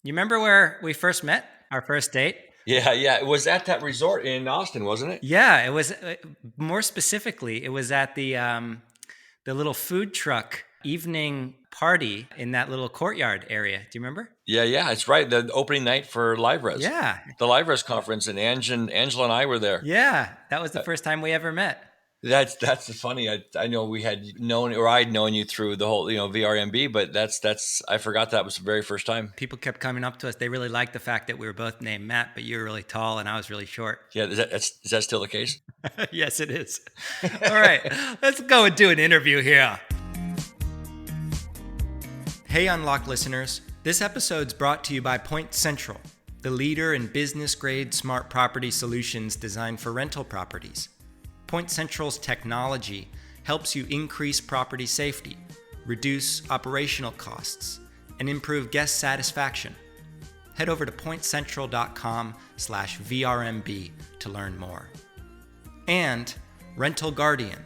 You remember where we first met? Our first date? Yeah, yeah. It was at that resort in Austin, wasn't it? Yeah, it was more specifically, it was at the little food truck evening party in that little courtyard area. Do you remember? Yeah, yeah. It's right. The opening night for Yeah. The LiveRes conference, and Angela and I were there. Yeah, that was the Uh, first time we ever met. that's the funny. I know we had known, or I'd known you through the whole VRMB, but that's I forgot that was the very first time. People kept coming up to us. They really liked the fact that we were both named Matt, but you were really tall and I was really short. Yeah, is that still the case? Yes, it is. All right, let's go and do an interview here. Hey, Unlock listeners. This episode's brought to you by Point Central, the leader in business-grade smart property solutions designed for rental properties. Point Central's technology helps you increase property safety, reduce operational costs, and improve guest satisfaction. Head over to pointcentral.com/VRMB to learn more. And Rental Guardian.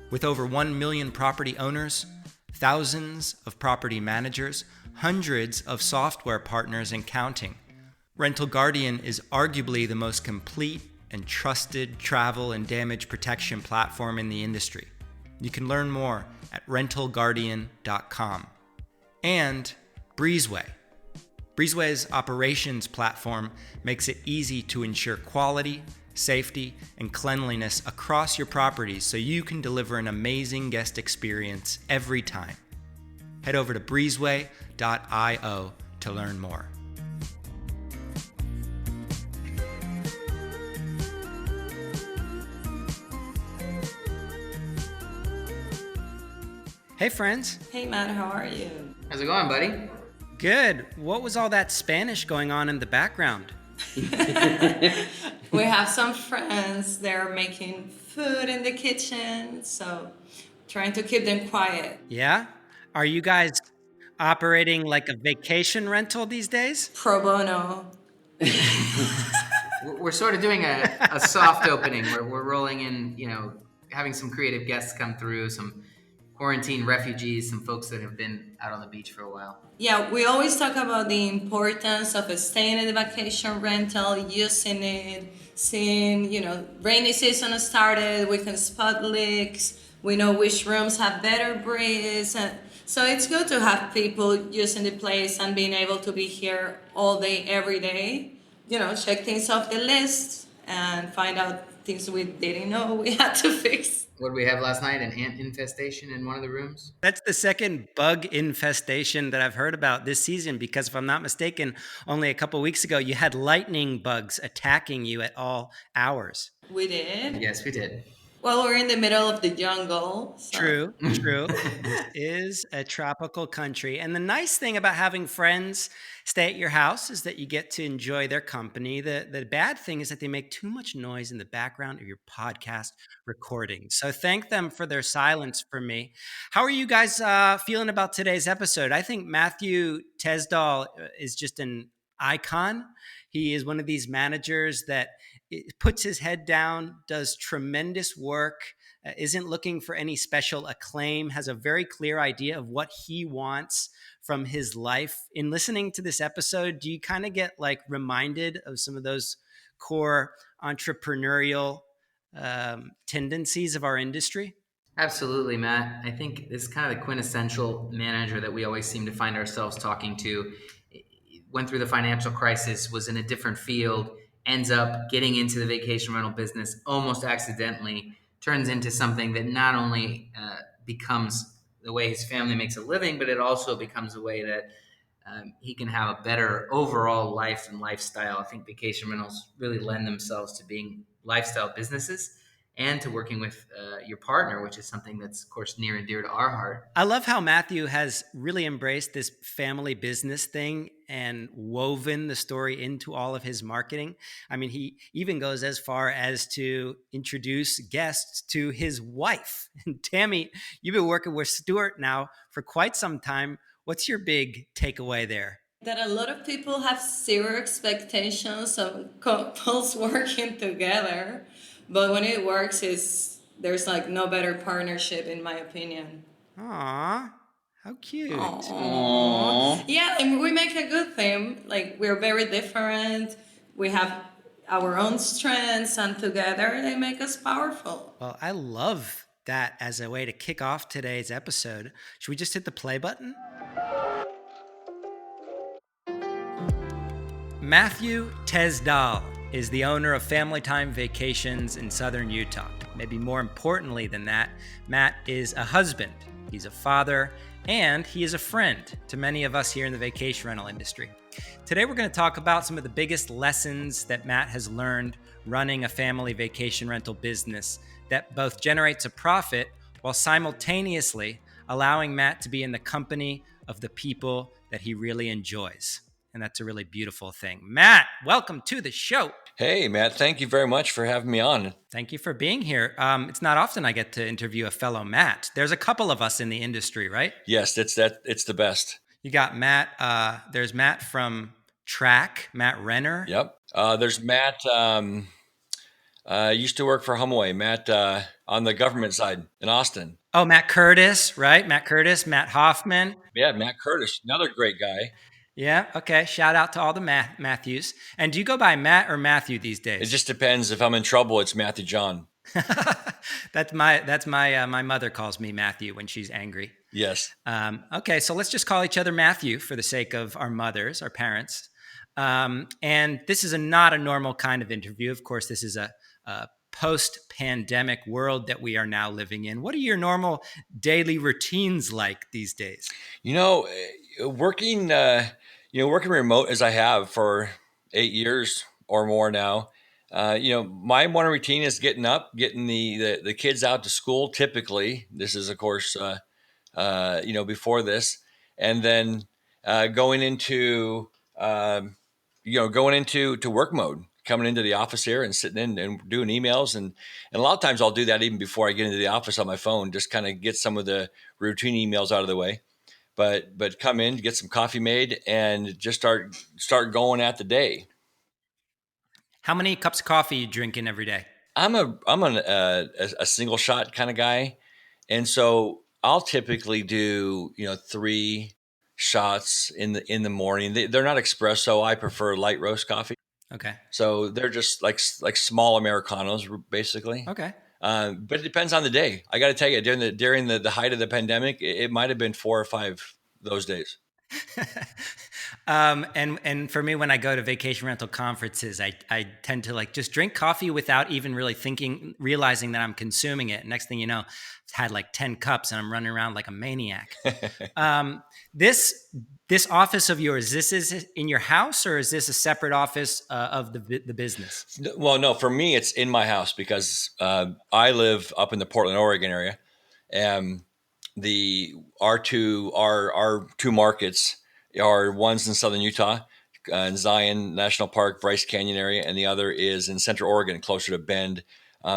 With over 1 million property owners, thousands of property managers, hundreds of software partners and counting, Rental Guardian is arguably the most complete and trusted travel and damage protection platform in the industry. You can learn more at rentalguardian.com. And Breezeway. Breezeway's operations platform makes it easy to ensure quality, safety, and cleanliness across your properties so you can deliver an amazing guest experience every time. Head over to breezeway.io to learn more. Hey, friends. Hey, Matt, how are you? How's it going, buddy? Good. What was all that Spanish going on in the background? We have some friends. They're making food in the kitchen, so trying to keep them quiet. Yeah? Are you guys operating like a vacation rental these days? Pro bono. We're sort of doing a soft opening where we're rolling in, having some creative guests come through, some quarantine refugees, some folks that have been out on the beach for a while. Yeah, we always talk about the importance of staying in the vacation rental, using it, seeing, rainy season has started, we can spot leaks, we know which rooms have better breeze. So it's good to have people using the place and being able to be here all day, every day. Check things off the list and find out things we didn't know we had to fix. What did we have last night? An ant infestation in one of the rooms? That's the second bug infestation that I've heard about this season, because if I'm not mistaken, only a couple weeks ago, you had lightning bugs attacking you at all hours. We did? Yes, we did. Well, we're in the middle of the jungle. So. True. This is a tropical country. And the nice thing about having friends stay at your house is that you get to enjoy their company. The bad thing is that they make too much noise in the background of your podcast recording. So thank them for their silence for me. How are you guys feeling about today's episode? I think Matthew Tesdall is just an icon. He is one of these managers that puts his head down, does tremendous work, isn't looking for any special acclaim, has a very clear idea of what he wants from his life. In listening to this episode, do you kind of get reminded of some of those core entrepreneurial tendencies of our industry? Absolutely, Matt. I think this is kind of the quintessential manager that we always seem to find ourselves talking to. Went through the financial crisis, was in a different field, ends up getting into the vacation rental business almost accidentally, turns into something that not only becomes the way his family makes a living, but it also becomes a way that he can have a better overall life and lifestyle. I think vacation rentals really lend themselves to being lifestyle businesses and to working with your partner, which is something that's, of course, near and dear to our heart. I love how Matthew has really embraced this family business thing and woven the story into all of his marketing. I mean, he even goes as far as to introduce guests to his wife. And Tammy, you've been working with Stuart now for quite some time. What's your big takeaway there? That a lot of people have zero expectations of couples working together. But when it works, there's no better partnership, in my opinion. Aw, How cute. Aww. Yeah, and we make a good thing. Like, we're very different. We have our own strengths, and together they make us powerful. Well, I love that as a way to kick off today's episode. Should we just hit the play button? Matthew Tesdall is the owner of Family Time Vacations in southern Utah. Maybe more importantly than that, Matt is a husband, he's a father, and he is a friend to many of us here in the vacation rental industry. Today, we're going to talk about some of the biggest lessons that Matt has learned running a family vacation rental business that both generates a profit while simultaneously allowing Matt to be in the company of the people that he really enjoys. And that's a really beautiful thing. Matt, welcome to the show. Hey, Matt, thank you very much for having me on. Thank you for being here. It's not often I get to interview a fellow Matt. There's a couple of us in the industry, right? Yes, it's the best. You got Matt. There's Matt from Track, Matt Renner. Yep. There's Matt. Used to work for HomeAway. Matt on the government side in Austin. Oh, Matt Curtis, right? Matt Curtis, Matt Hoffman. Yeah, Matt Curtis, another great guy. Yeah. Okay. Shout out to all the Matthews. And do you go by Matt or Matthew these It days? just depends. If I'm in trouble, it's Matthew John. That's my mother calls me Matthew when she's angry. Yes. Okay. So let's just call each other Matthew for the sake of our mothers, our parents. And this is not a normal kind of interview. Of course, this is a post-pandemic world that we are now living in. What are your normal daily routines like these days? Working remote as I have for 8 years or more now. My morning routine is getting up, getting the kids out to school. Typically, this is of course, before this, and then going into work mode. Coming into the office here and sitting in and doing emails. And a lot of times I'll do that even before I get into the office on my phone, just kind of get some of the routine emails out of the way. But come in, get some coffee made, and just start going at the day. How many cups of coffee are you drinking every day? I'm a single shot kind of guy. And so I'll typically do, 3 shots in the morning. They're not espresso. I prefer light roast coffee. Okay. So they're just like small Americanos, basically. Okay. But it depends on the day. I got to tell you, during the height of the pandemic, it might have been 4 or 5 those days. And for me, when I go to vacation rental conferences, I tend to just drink coffee without even really realizing that I'm consuming it. Next thing you know, I've had like 10 cups and I'm running around like a maniac. This office of yours, this is in your house, or is this a separate office of the business? Well, no, for me, it's in my house because I live up in the Portland, Oregon area. And our two markets are one's in southern Utah, in Zion National Park, Bryce Canyon area, and the other is in Central Oregon, closer to Bend,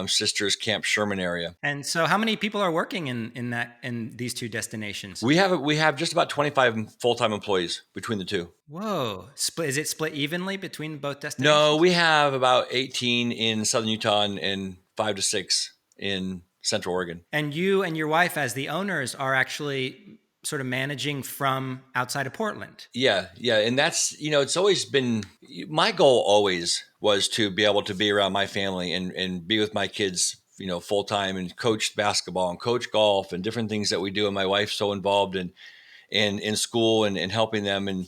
Sisters Camp Sherman area. And so, how many people are working in these two destinations? We have just about 25 full-time employees between the two. Whoa! Is it split evenly between both destinations? No, we have about 18 in southern Utah and 5 to 6 in Central Oregon. And you and your wife, as the owners, are actually sort of managing from outside of Portland. Yeah. And that's, it's always been, my goal always was to be able to be around my family and be with my kids, full time, and coach basketball and coach golf and different things that we do. And my wife's so involved in school and helping them. And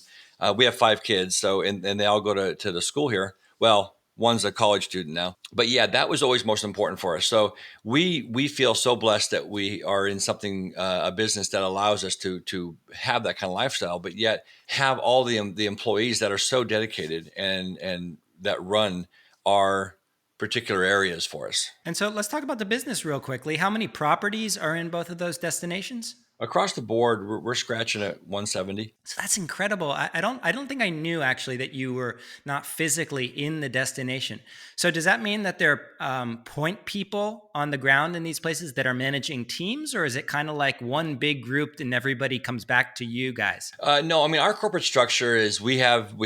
we have 5 kids. So, and they all go to the school here. Well, one's a college student now, but yeah, that was always most important for us. So we feel so blessed that we are in something, a business that allows us to have that kind of lifestyle, but yet have all the employees that are so dedicated and that run our particular areas for us. And so let's talk about the business real quickly. How many properties are in both of those destinations? Across the board, we're scratching at 170. So that's incredible. I don't think I knew actually that you were not physically in the destination. So does that mean that there are point people on the ground in these places that are managing teams, or is it kind of like one big group and everybody comes back to you guys? No, I mean, our corporate structure is we have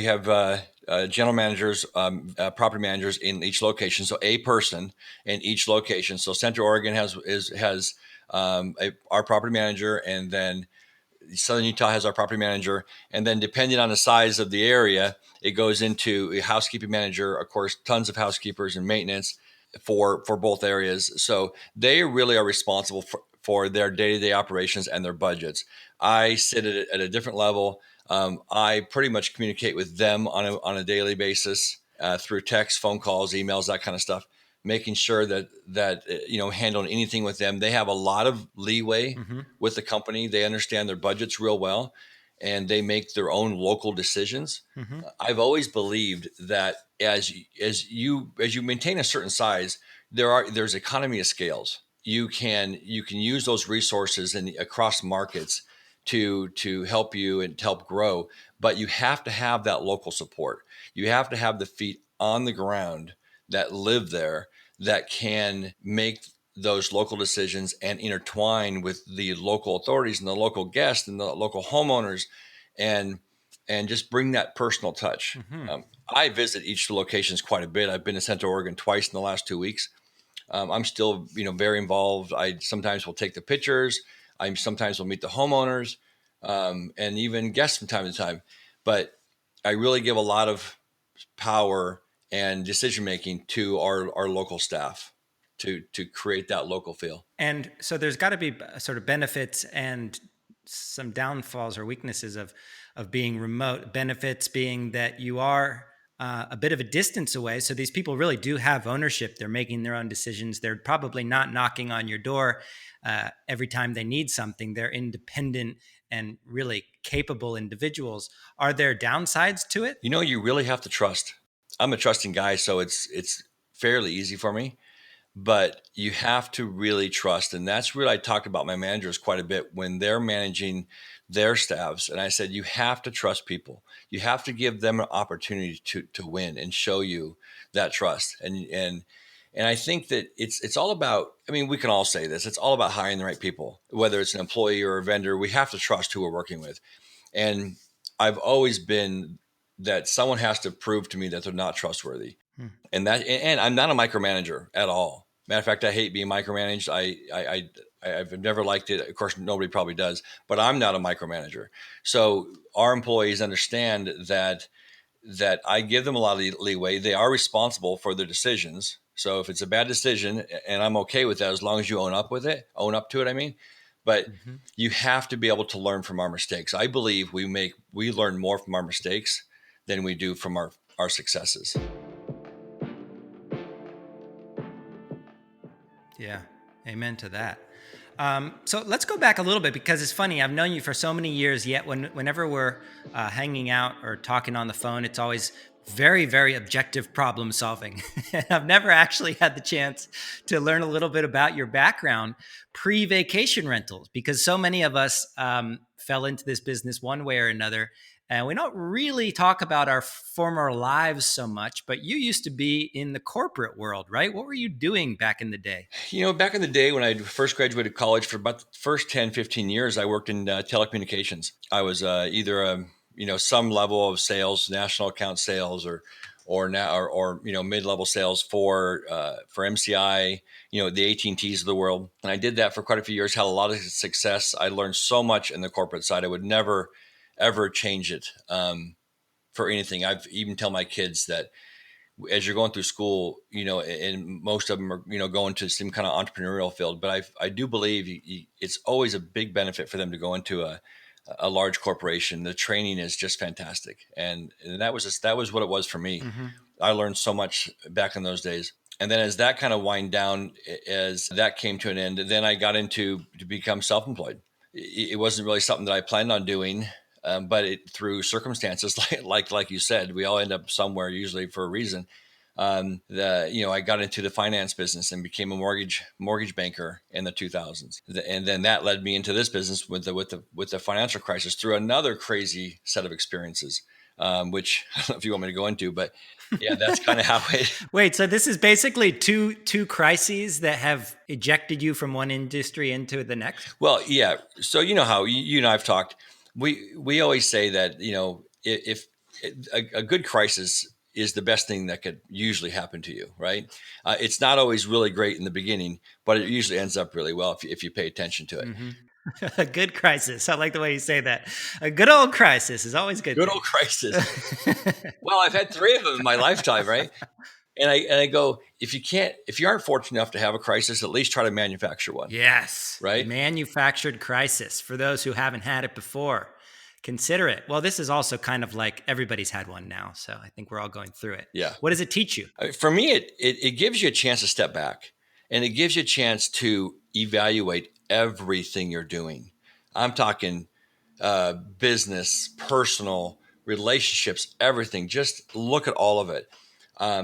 general managers, property managers in each location. So a person in each location. So Central Oregon has our property manager, and then Southern Utah has our property manager, and then depending on the size of the area, it goes into a housekeeping manager. Of course, tons of housekeepers and maintenance for both areas. So they really are responsible for their day-to-day operations and their budgets. I sit at a different level. I pretty much communicate with them on a daily basis through text, phone calls, emails, that kind of stuff, making sure that handling anything with them. They have a lot of leeway Mhm. with the company. They understand their budgets real well, and they make their own local decisions. Mhm. I've always believed that as you maintain a certain size, there's economy of scales. You can use those resources across markets to help you and to help grow, but you have to have that local support. You have to have the feet on the ground that live there, that can make those local decisions and intertwine with the local authorities and the local guests and the local homeowners, and just bring that personal touch. Mhm. I visit each of the locations quite a bit. I've been to Central Oregon twice in the last 2 weeks. I'm still, very involved. I sometimes will take the pictures. I sometimes will meet the homeowners, and even guests from time to time. But I really give a lot of power and decision making to our local staff to create that local feel. And so there's got to be sort of benefits and some downfalls or weaknesses of being remote. Benefits being that you are a bit of a distance away, so these people really do have ownership. They're making their own decisions. They're probably not knocking on your door every time they need something. They're independent and really capable individuals. Are there downsides to it? You really have to trust. I'm a trusting guy, so it's fairly easy for me. But you have to really trust. And that's really, I talk about my managers quite a bit when they're managing their staffs. And I said, you have to trust people. You have to give them an opportunity to win and show you that trust. And I think that it's all about, I mean, we can all say this, it's all about hiring the right people, whether it's an employee or a vendor. We have to trust who we're working with. And I've always been that someone has to prove to me that they're not trustworthy. Hmm. And I'm not a micromanager at all. Matter of fact, I hate being micromanaged. I've never liked it. Of course, nobody probably does, but I'm not a micromanager. So our employees understand that I give them a lot of leeway. They are responsible for their decisions. So if it's a bad decision, and I'm okay with that as long as you own up to it. I mean, but Mhm. you have to be able to learn from our mistakes. I believe we learn more from our mistakes than we do from our successes. Yeah, amen to that. So let's go back a little bit because it's funny. I've known you for so many years, yet whenever we're hanging out or talking on the phone, it's always very, very objective problem solving. And I've never actually had the chance to learn a little bit about your background pre-vacation rentals because so many of us fell into this business one way or another. And we don't really talk about our former lives so much, but you used to be in the corporate world, right? What were you doing back in the day? Back in the day when I first graduated college, for about the first 10, 15 years, I worked in telecommunications. I was either some level of sales, national account sales, or mid-level sales for MCI, the AT&Ts of the world. And I did that for quite a few years, had a lot of success. I learned so much in the corporate side. I would never, ever change it for anything. I've even tell my kids that as you're going through school, and most of them are, going to some kind of entrepreneurial field. But I do believe it's always a big benefit for them to go into a large corporation. The training is just fantastic. And that was what it was for me. Mm-hmm. I learned so much back in those days. And then as that kind of wind down, as that came to an end, then I got to become self-employed. It wasn't really something that I planned on doing. But through circumstances like you said, we all end up somewhere usually for a reason. I got into the finance business and became a mortgage banker in the 2000s, and then that led me into this business with the financial crisis through another crazy set of experiences, which I don't know if you want me to go into, but yeah, that's kind of how it. Wait, so this is basically two crises that have ejected you from one industry into the next? Well, yeah. So how you and I've talked. We always say that if a good crisis is the best thing that could usually happen to you, right? It's not always really great in the beginning, but it usually ends up really well if you pay attention to it. Mm-hmm. A good crisis. I like the way you say that. A good old crisis is always a good Good thing. old crisis. Well, I've had 3 of them in my lifetime, right? And I go, if you aren't fortunate enough to have a crisis, at least try to manufacture one, Yes. right? Manufactured crisis. For those who haven't had it before, consider it. Well, this is also kind of like everybody's had one now. So I think we're all going through it. Yeah. What does it teach you? For me, it gives you a chance to step back, and it gives you a chance to evaluate everything you're doing. I'm talking business, personal, relationships, everything. Just look at all of it.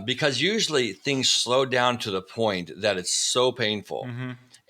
Because usually things slow down to the point that it's so painful,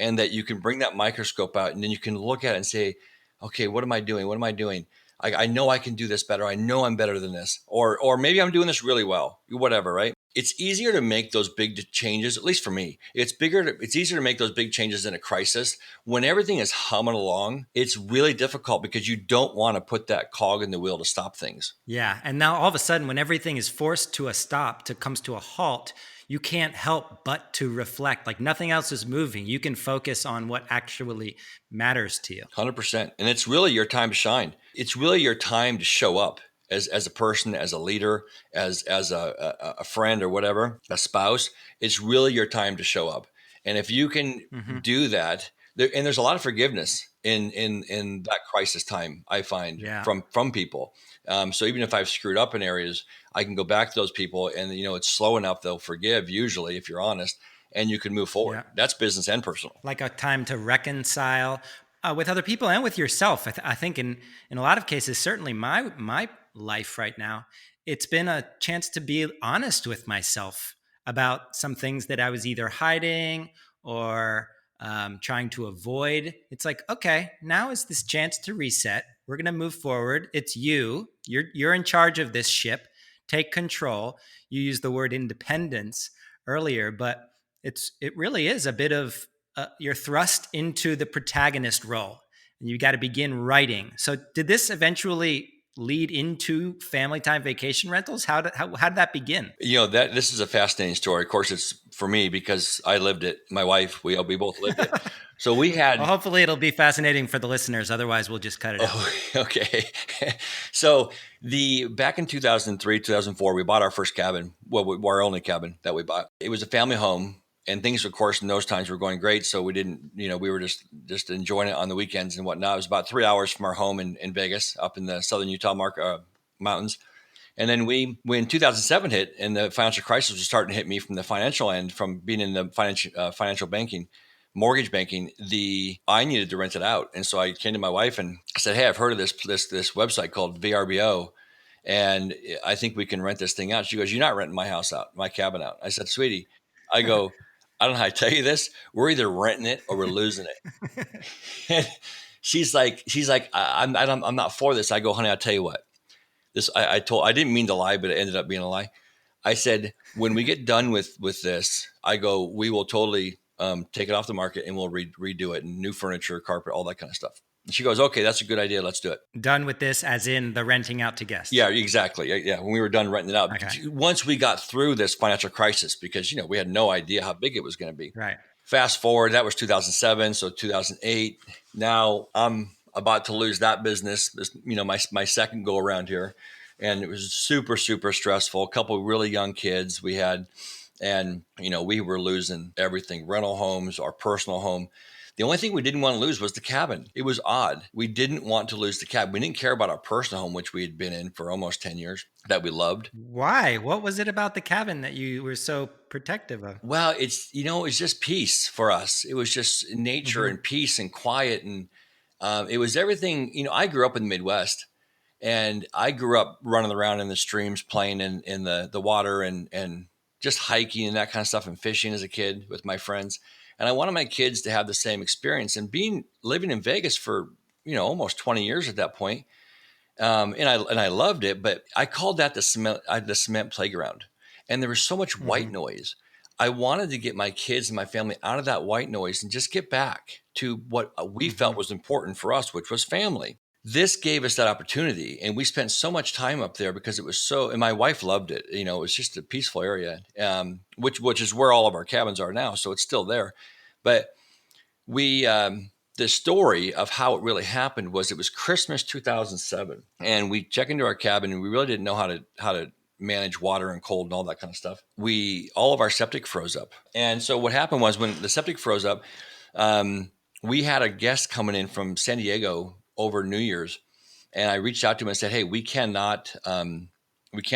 and that you can bring that microscope out and then you can look at it and say, okay, what am I doing? What am I doing? I know I can do this better. I know I'm better than this, or maybe I'm doing this really well, whatever, right? It's easier to make those big changes, at least for me. It's easier to make those big changes in a crisis. When everything is humming along, it's really difficult because you don't want to put that cog in the wheel to stop things. Yeah. And now all of a sudden, when everything is forced to a stop, comes to a halt, you can't help but to reflect. Like nothing else is moving. You can focus on what actually matters to you. 100%. And it's really your time to shine. It's really your time to show up as a person, as a leader, as a friend or whatever, a spouse. It's really your time to show up. And if you can do that, and there's a lot of forgiveness in that crisis time, I find, from people. So even if I've screwed up in areas, I can go back to those people, and it's slow enough they'll forgive, usually, if you're honest, and you can move forward. Yeah. That's business and personal. Like a time to reconcile with other people and with yourself. I think in a lot of cases, certainly my life right now, it's been a chance to be honest with myself about some things that I was either hiding or trying to avoid. It's like, okay, now is this chance to reset. We're going to move forward. It's you. You're in charge of this ship. Take control. You used the word independence earlier, but it really is a bit of you're thrust into the protagonist role, and you got to begin writing. So, did this eventually lead into family time vacation rentals? How did that begin? That this is a fascinating story. Of course, it's for me because I lived it. My wife, we both lived it. So we had. Well, hopefully, it'll be fascinating for the listeners. Otherwise, we'll just cut it out. Okay. So back in 2003, 2004, we bought our first cabin. Well, our only cabin that we bought. It was a family home. And things, of course, in those times were going great. So we didn't, we were just enjoying it on the weekends and whatnot. It was about 3 hours from our home in Vegas, up in the southern Utah mountains. And then when 2007 hit and the financial crisis was starting to hit me from the financial end, from being in the financial banking, mortgage banking, I needed to rent it out. And so I came to my wife and I said, hey, I've heard of this website called VRBO. And I think we can rent this thing out. She goes, you're not renting my cabin out. I said, sweetie, I go, I don't know how to tell you this. We're either renting it or we're losing it. And she's like, I'm not for this. I go, honey, I'll tell you what. I didn't mean to lie, but it ended up being a lie. I said, when we get done with this, I go, we will totally take it off the market and we'll redo it, and new furniture, carpet, all that kind of stuff. And she goes, okay, that's a good idea. Let's do it. Done with this, as in the renting out to guests. Yeah, exactly. Yeah, when we were done renting it out. Okay. Once we got through this financial crisis, because, we had no idea how big it was going to be. Right. Fast forward, that was 2007. So 2008, now I'm about to lose that business, my second go around here. And it was super, super stressful. A couple of really young kids we had, and, we were losing everything, rental homes, our personal home. The only thing we didn't want to lose was the cabin. It was odd. We didn't want to lose the cabin. We didn't care about our personal home, which we had been in for almost 10 years, that we loved. Why? What was it about the cabin that you were so protective of? Well, it's just peace for us. It was just nature and peace and quiet. And it was everything. I grew up in the Midwest, and I grew up running around in the streams, playing in the water and just hiking and that kind of stuff, and fishing as a kid with my friends. And I wanted my kids to have the same experience. And living in Vegas for, almost 20 years at that point. And I loved it, but I called that the cement playground. And there was so much white noise. I wanted to get my kids and my family out of that white noise and just get back to what we felt was important for us, which was family. This gave us that opportunity, and we spent so much time up there because it was and my wife loved it. It was just a peaceful area, which is where all of our cabins are now. So it's still there, but we the story of how it really happened was it was Christmas 2007, and we check into our cabin, and we really didn't know how to manage water and cold and all that kind of stuff. All of our septic froze up, and so what happened was when the septic froze up, we had a guest coming in from San Diego over New Year's, and I reached out to him and said, "Hey, we can't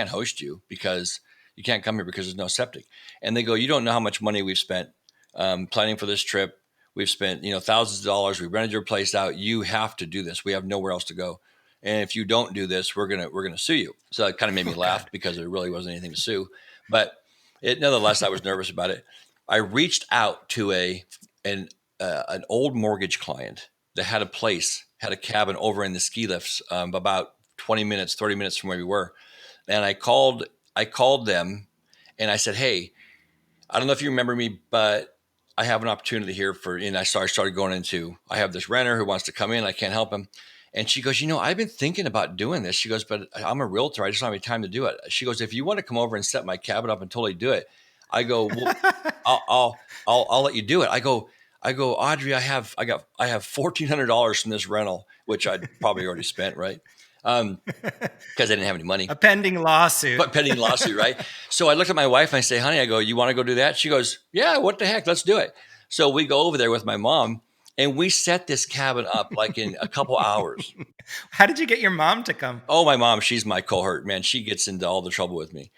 host you because you can't come here because there's no septic." And they go, "You don't know how much money we've spent planning for this trip. We've spent, thousands of dollars. We rented your place out. You have to do this. We have nowhere else to go. And if you don't do this, we're gonna sue you." So it kind of made me laugh because there really wasn't anything to sue. But nonetheless, I was nervous about it. I reached out to an old mortgage client that had a cabin over in the ski lifts, about 20 minutes, 30 minutes from where we were. And I called them and I said, "Hey, I don't know if you remember me, but I have an opportunity here and I started going into, I have this renter who wants to come in. I can't help him." And she goes, "I've been thinking about doing this." She goes, "But I'm a realtor. I just don't have any time to do it." She goes, "If you want to come over and set my cabin up and totally do it." I go, "Well, I'll let you do it." I go, "Audrey, I have $1,400 from this rental," which I'd probably already spent, right? Because I didn't have any money. A pending lawsuit. But pending lawsuit, right? So I looked at my wife and I say, "Honey," I go, "You want to go do that?" She goes, "Yeah, what the heck? Let's do it." So we go over there with my mom and we set this cabin up like in a couple hours. How did you get your mom to come? Oh, my mom, she's my cohort, man. She gets into all the trouble with me.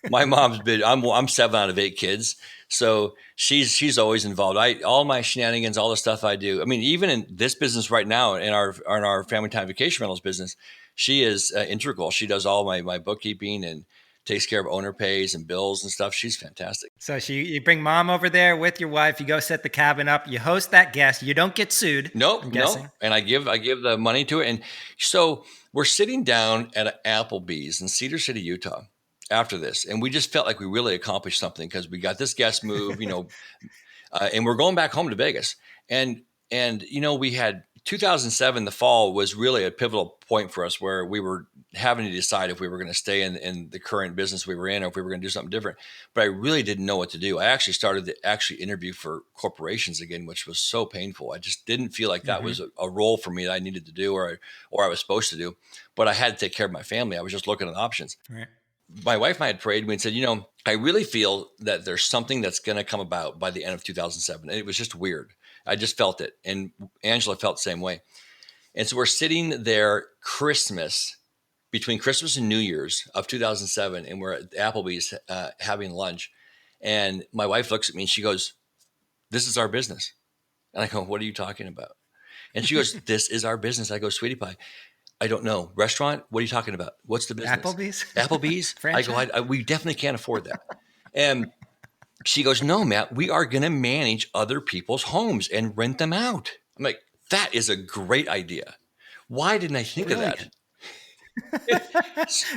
My mom's been, I'm 7 out of 8 kids. So she's always involved. All my shenanigans, all the stuff I do. I mean, even in this business right now, in our family time vacation rentals business, she is integral. She does all my bookkeeping and takes care of owner pays and bills and stuff. She's fantastic. So you bring mom over there with your wife. You go set the cabin up. You host that guest. You don't get sued. Nope, I'm no. guessing. And I give the money to it. And so we're sitting down at an Applebee's in Cedar City, Utah, after this, and we just felt like we really accomplished something because we got this guest move, and we're going back home to Vegas. And we had 2007, the fall was really a pivotal point for us where we were having to decide if we were going to stay in the current business we were in or if we were going to do something different. But I really didn't know what to do. I actually started to interview for corporations again, which was so painful. I just didn't feel like that was a role for me that I needed to do or I was supposed to do. But I had to take care of my family. I was just looking at options. Right. My wife and I had prayed. We said, I really feel that there's something that's going to come about by the end of 2007. And it was just weird. I just felt it. And Angela felt the same way. And so we're sitting there between Christmas and New Year's of 2007. And we're at Applebee's having lunch. And my wife looks at me and she goes, "This is our business." And I go, "What are you talking about?" And she goes, "This is our business." I go, "Sweetie pie, I don't know. Restaurant? What are you talking about? What's the business?" Applebee's? I go, "We definitely can't afford that." And she goes, "No, Matt, we are going to manage other people's homes and rent them out." I'm like, "That is a great idea. Why didn't I think of that?"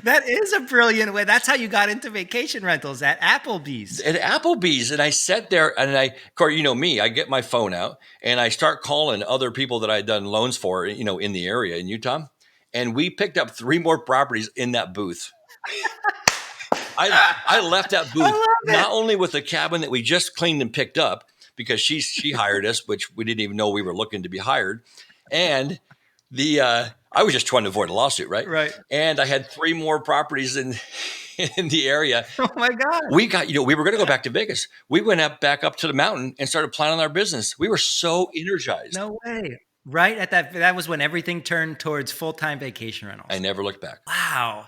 That is a brilliant way. That's how you got into vacation rentals, at Applebee's. At Applebee's. And I sat there and of course, me, I get my phone out and I start calling other people that I'd done loans for, in the area in Utah. And we picked up 3 more properties in that booth. I left that booth not only with the cabin that we just cleaned and picked up because she hired us, which we didn't even know we were looking to be hired. And I was just trying to avoid a lawsuit, right? Right. And I had 3 more properties in the area. Oh my God. We got, we were going to go back to Vegas. We went back up to the mountain and started planning our business. We were so energized. No way. Right at that was when everything turned towards full-time vacation rentals. I never looked back. Wow.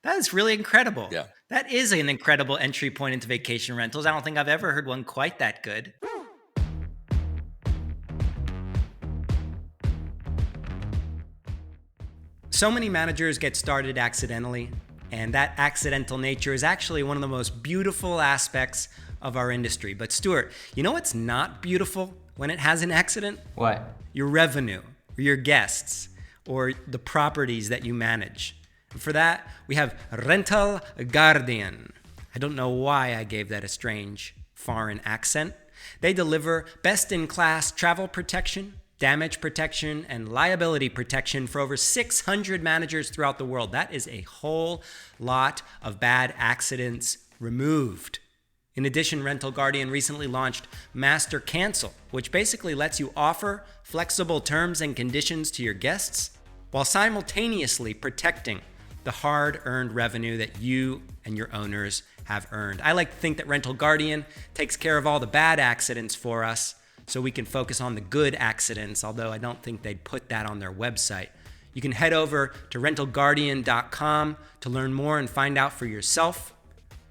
That is really incredible. Yeah. That is an incredible entry point into vacation rentals. I don't think I've ever heard one quite that good. So many managers get started accidentally, and that accidental nature is actually one of the most beautiful aspects of our industry. But Stuart, you know what's not beautiful when it has an accident? What? Your revenue, or your guests, or the properties that you manage. And for that, we have Rental Guardian. I don't know why I gave that a strange foreign accent. They deliver best-in-class travel protection, damage protection, and liability protection for over 600 managers throughout the world. That is a whole lot of bad accidents removed In addition, Rental Guardian recently launched Master Cancel, which basically lets you offer flexible terms and conditions to your guests while simultaneously protecting the hard-earned revenue that you and your owners have earned. I like to think that Rental Guardian takes care of all the bad accidents for us so we can focus on the good accidents, although I don't think they'd put that on their website. You can head over to rentalguardian.com to learn more and find out for yourself.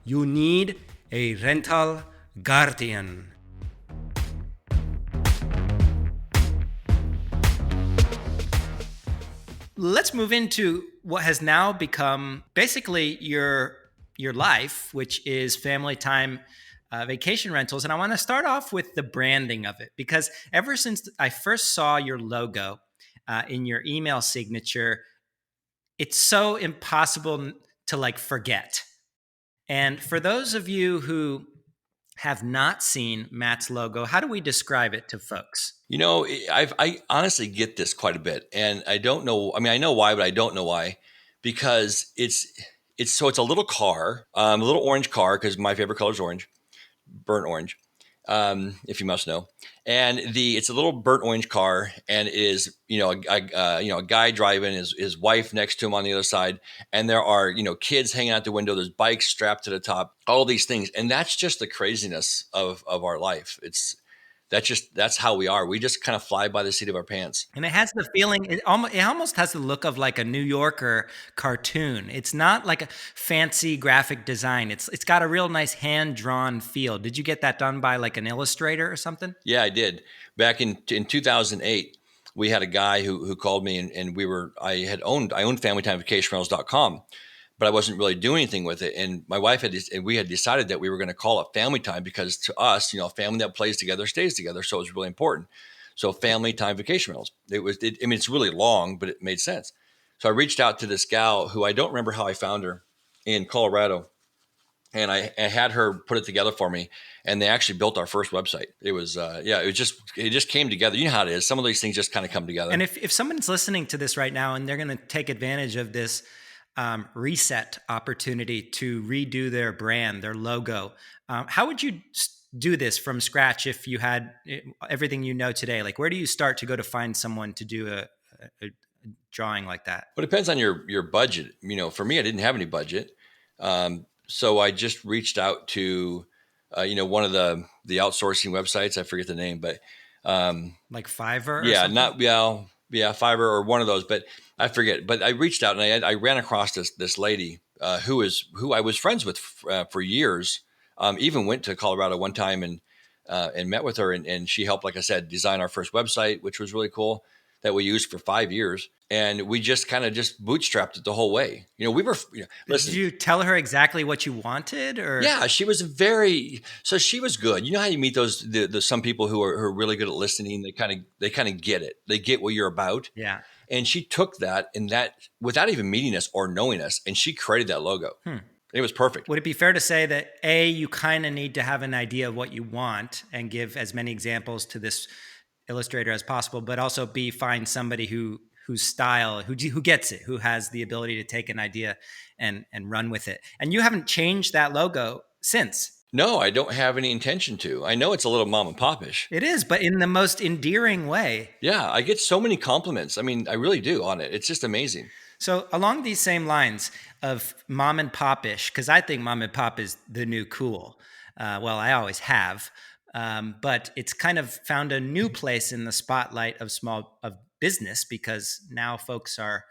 You need a Rental Guardian. Let's move into what has now become basically your life, which is family time vacation rentals. And I want to start off with the branding of it, because ever since I first saw your logo in your email signature, it's so impossible to like forget. And for those of you who have not seen Matt's logo, how do we describe it to folks? You know, I honestly get this quite a bit, and I don't know. I mean, I know why, but I don't know why, because it's a little car, a little orange car, because my favorite color is orange, burnt orange, if you must know. And it's a little burnt orange car, and it is a guy driving, his wife next to him on the other side, and there are kids hanging out the window. There's bikes strapped to the top, all these things, and that's just the craziness of our life. That's how we are. We just kind of fly by the seat of our pants. And it has the feeling, it almost has the look of like a New Yorker cartoon. It's not like a fancy graphic design. It's got a real nice hand-drawn feel. Did you get that done by like an illustrator or something? Yeah, I did. Back in 2008, we had a guy who called me, and I owned FamilyTimeVacationRentals.com, but I wasn't really doing anything with it. And my wife we had decided that we were going to call it Family Time, because to us, a family that plays together stays together. So it was really important. So Family Time Vacation Rentals. It's really long, but it made sense. So I reached out to this gal who I don't remember how I found her in Colorado. And I had her put it together for me, and they actually built our first website. It was, it just came together. You know how it is. Some of these things just kind of come together. And if someone's listening to this right now and they're going to take advantage of this reset opportunity to redo their brand, their logo, how would you do this from scratch if you had everything you know today? Like, where do you start to go to find someone to do a drawing like that? But it depends on your budget. For me, I didn't have any budget. So I just reached out to, one of the outsourcing websites. I forget the name, but like Fiverr? Fiverr or one of those, but I forget. But I reached out, and I ran across this lady who I was friends with for years. Even went to Colorado one time and met with her, and she helped, like I said, design our first website, which was really cool, that we used for 5 years. And we just kind of just bootstrapped it the whole way. Listen. Did you tell her exactly what you wanted, or? Yeah, she was she was good. You know how you meet the some people who are really good at listening. They kind of get it. They get what you're about. Yeah. And she took that without even meeting us or knowing us, and she created that logo. It was perfect. Would it be fair to say that you kind of need to have an idea of what you want and give as many examples to this illustrator as possible, but also find somebody whose style, who gets it, who has the ability to take an idea and run with it? And you haven't changed that logo since. No, I don't have any intention to. I know it's a little mom and pop-ish. It is, but in the most endearing way. Yeah, I get so many compliments. I mean, I really do on it. It's just amazing. So along these same lines of mom and pop-ish, because I think mom and pop is the new cool. Well, I always have. But it's kind of found a new place in the spotlight of business, because now folks are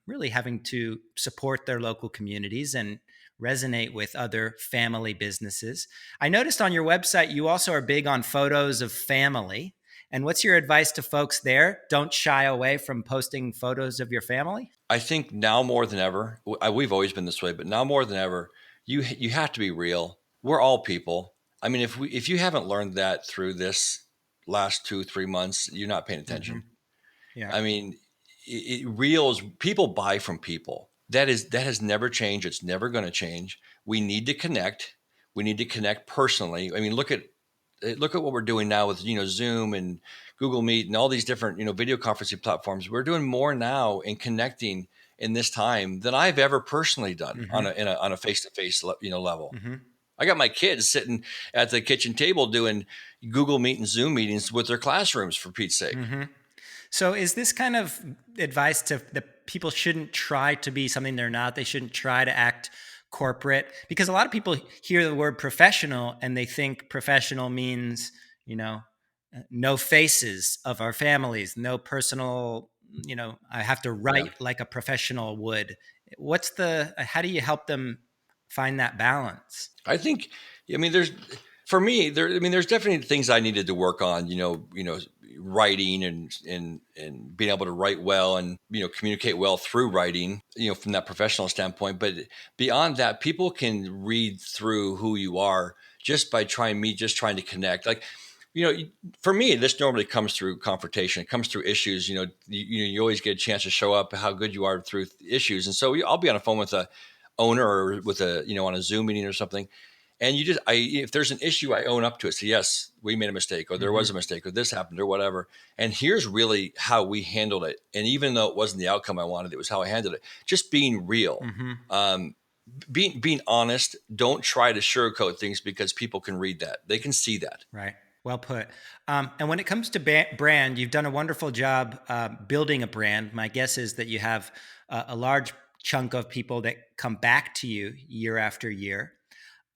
really having to support their local communities and resonate with other family businesses. I noticed on your website, you also are big on photos of family. And what's your advice to folks there? Don't shy away from posting photos of your family? I think now more than ever, we've always been this way, but now more than ever, you have to be real. We're all people. I mean, if you haven't learned that through this last 2-3 months, you're not paying attention. Mm-hmm. Yeah. I mean, people buy from people. That has never changed. It's never going to change. We need to connect. We need to connect personally. I mean, look at what we're doing now with Zoom and Google Meet and all these different video conferencing platforms. We're doing more now in connecting in this time than I've ever personally done on a face-to-face level. Mm-hmm. I got my kids sitting at the kitchen table doing Google Meet and Zoom meetings with their classrooms, for Pete's sake. So is this kind of advice to that people shouldn't try to be something they're not? They shouldn't try to act corporate, because a lot of people hear the word professional and they think professional means, no faces of our families, no personal, I have to Yeah. write like a professional would. How do you help them find that balance? I think, I mean, for me, there's definitely things I needed to work on, writing and being able to write well and, communicate well through writing, from that professional standpoint. But beyond that, people can read through who you are just by trying to connect. Like, for me, this normally comes through confrontation. It comes through issues. You always get a chance to show up how good you are through issues. And so I'll be on a phone with a owner or with on a Zoom meeting or something. And if there's an issue, I own up to it. So yes, we made a mistake, or there was a mistake, or this happened, or whatever. And here's really how we handled it. And even though it wasn't the outcome I wanted, it was how I handled it. Just being real, being honest. Don't try to sugarcoat things, because people can read that. They can see that. Right. Well put. And when it comes to brand, you've done a wonderful job building a brand. My guess is that you have a large chunk of people that come back to you year after year.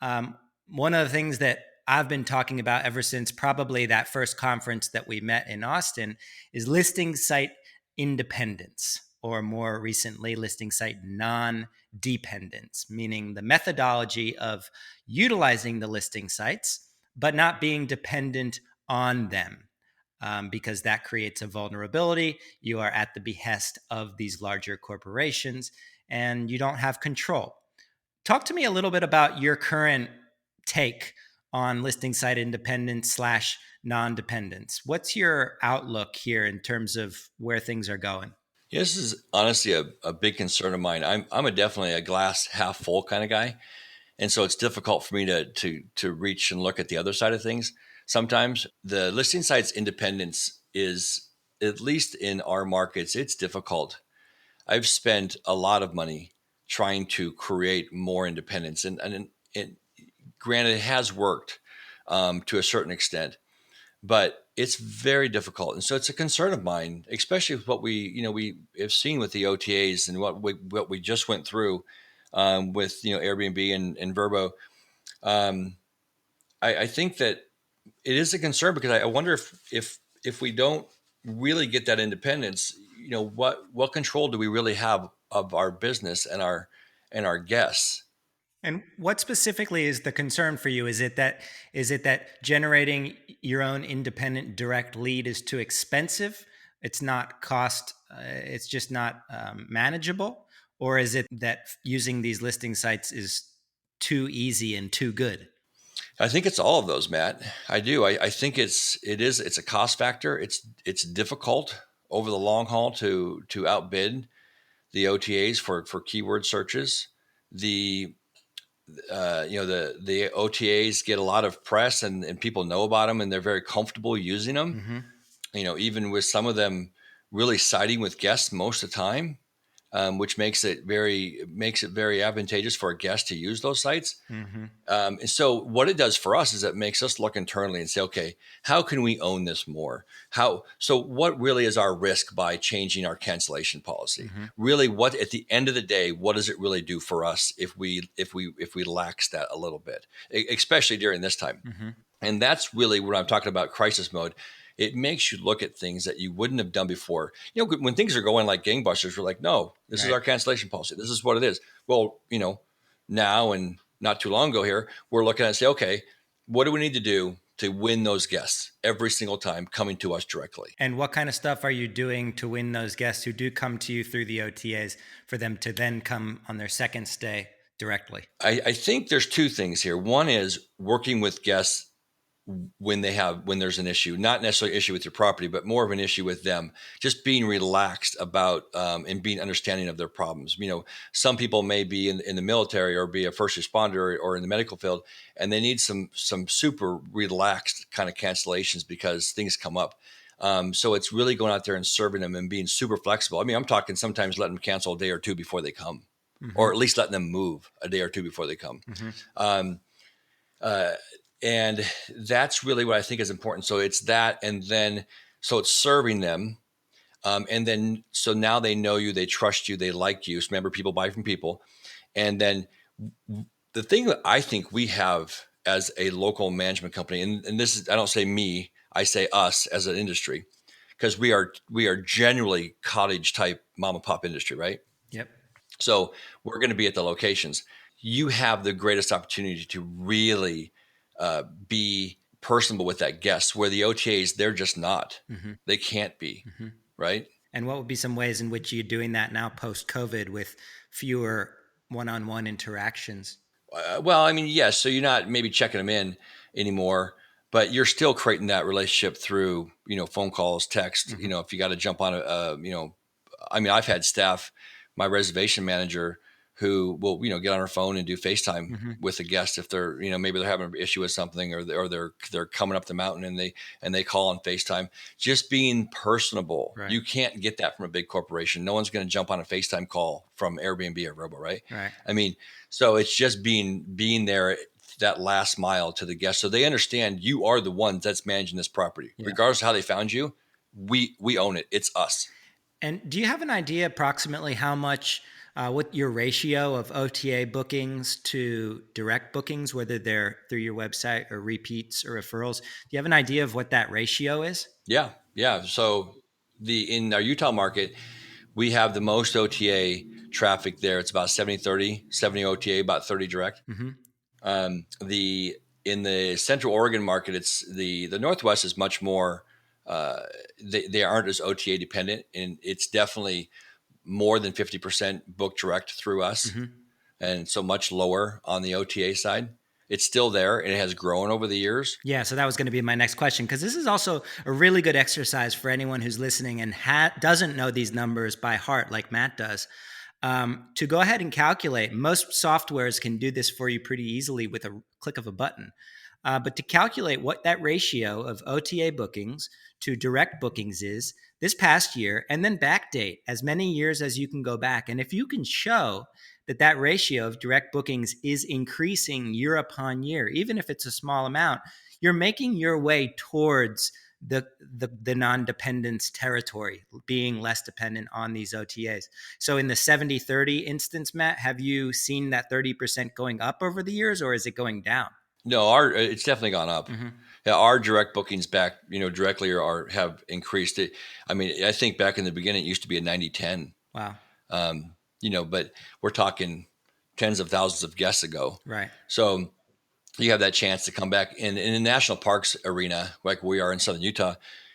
One of the things that I've been talking about ever since probably that first conference that we met in Austin is listing site independence, or more recently, listing site non-dependence, meaning the methodology of utilizing the listing sites, but not being dependent on them, because that creates a vulnerability. You are at the behest of these larger corporations and you don't have control. Talk to me a little bit about your current take on listing site independence / non-dependence. What's your outlook here in terms of where things are going? Yeah, this is honestly a big concern of mine. I'm definitely a glass half full kind of guy. And so it's difficult for me to reach and look at the other side of things. Sometimes the listing site's independence is, at least in our markets, it's difficult. I've spent a lot of money trying to create more independence, and granted, it has worked to a certain extent, but it's very difficult. And so it's a concern of mine, especially with what we have seen with the OTAs and what we just went through with Airbnb and Verbo. I think that it is a concern, because I wonder if we don't really get that independence, what control do we really have of our business and our guests? And what specifically is the concern for you? Is it that generating your own independent direct lead is too expensive? It's not cost. It's just not manageable, or is it that using these listing sites is too easy and too good? I think it's all of those, Matt. I do. I think it's a cost factor. It's difficult over the long haul to outbid the OTAs for keyword searches. The the OTAs get a lot of press, and people know about them, and they're very comfortable using them. Even with some of them really siding with guests most of the time, which makes it very advantageous for a guest to use those sites. And so what it does for us is it makes us look internally and say, okay, how can we own this more? So what really is our risk by changing our cancellation policy? Really, what at the end of the day, what does it really do for us if we lax that a little bit, especially during this time? And that's really what I'm talking about, crisis mode. It makes you look at things that you wouldn't have done before. When things are going like gangbusters, we're like, no, this is our cancellation policy. This is what it is. Well, now and not too long ago here, we're looking at it and say, okay, what do we need to do to win those guests every single time coming to us directly? And what kind of stuff are you doing to win those guests who do come to you through the OTAs for them to then come on their second stay directly? I think there's two things here. One is working with guests when there's an issue, not necessarily an issue with your property, but more of an issue with them, just being relaxed about and being understanding of their problems. Some people may be in the military or be a first responder or in the medical field, and they need some super relaxed kind of cancellations because things come up. So it's really going out there and serving them and being super flexible. I mean, I'm talking sometimes letting them cancel a day or two before they come, or at least letting them move a day or two before they come. Uh, and that's really what I think is important. So it's that, and then so it's serving them, and then so now they know you, they trust you, they like you. So remember, people buy from people, and then the thing that I think we have as a local management company, and this is, I don't say me, I say us as an industry, because we are generally cottage type mom and pop industry, right? Yep. So we're going to be at the locations. You have the greatest opportunity to really be personable with that guest, where the OTAs, they're just not. Hmm. They can't be, Hmm. right? And what would be some ways in which you're doing that now post COVID with fewer one-on-one interactions? Well, I mean, yes. So you're not maybe checking them in anymore, but you're still creating that relationship through, phone calls, text. Hmm. If you got to jump on I mean, I've had staff, my reservation manager, who will, get on her phone and do FaceTime Hmm. with a guest if they're, maybe they're having an issue with something, or they're coming up the mountain, and they call on FaceTime. Just being personable. Right. You can't get that from a big corporation. No one's going to jump on a FaceTime call from Airbnb or Robo, right? Right. I mean, so it's just being there, that last mile to the guest, so they understand you are the ones that's managing this property, Yeah. regardless of how they found you. We own it. It's us. And do you have an idea approximately how much, what your ratio of OTA bookings to direct bookings, whether they're through your website or repeats or referrals? Do you have an idea of what that ratio is? Yeah. So in our Utah market, we have the most OTA traffic there. It's about 70-30, 70 OTA, about 30 direct. Mm-hmm. The In the Central Oregon market, it's the Northwest is much more. They aren't as OTA dependent, and it's definitely more than 50% book direct through us, Mm-hmm. and so much lower on the OTA side. It's still there, and it has grown over the years. Yeah, so that was going to be my next question, because this is also a really good exercise for anyone who's listening and doesn't know these numbers by heart like Matt does. To go ahead and calculate. Most softwares can do this for you pretty easily with a click of a button. But to calculate what that ratio of OTA bookings to direct bookings is this past year, and then backdate as many years as you can go back. And if you can show that that ratio of direct bookings is increasing year upon year, even if it's a small amount, you're making your way towards the non-dependence territory, being less dependent on these OTAs. So in the 70-30 instance, Matt, have you seen that 30% going up over the years, or is it going down? No, it's definitely gone up. Mm-hmm. Yeah, our direct bookings back, directly have increased. It. I mean, I think back in the beginning, it used to be a 90-10. Wow. But we're talking tens of thousands of guests ago. Right. So you have that chance to come back in the national parks arena, like we are in Southern Utah.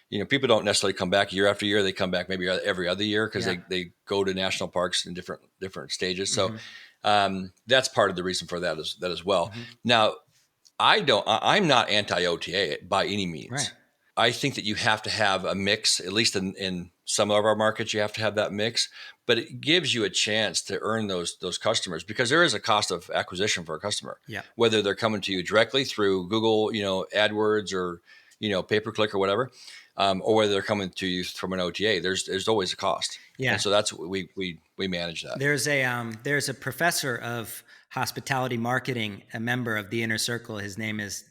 People don't necessarily come back year after year. They come back maybe every other year, because Yeah. they go to national parks in different stages. So Mm-hmm. that's part of the reason for that as well. Mm-hmm. Now, I'm not anti-OTA by any means. Right. I think that you have to have a mix, at least in some of our markets, you have to have that mix, but it gives you a chance to earn those customers, because there is a cost of acquisition for a customer. Yeah. Whether they're coming to you directly through Google, AdWords, or, pay-per-click or whatever, or whether they're coming to you from an OTA, there's always a cost. Yeah. And so that's what we manage that. There's a professor of hospitality marketing, a member of the inner circle. His name is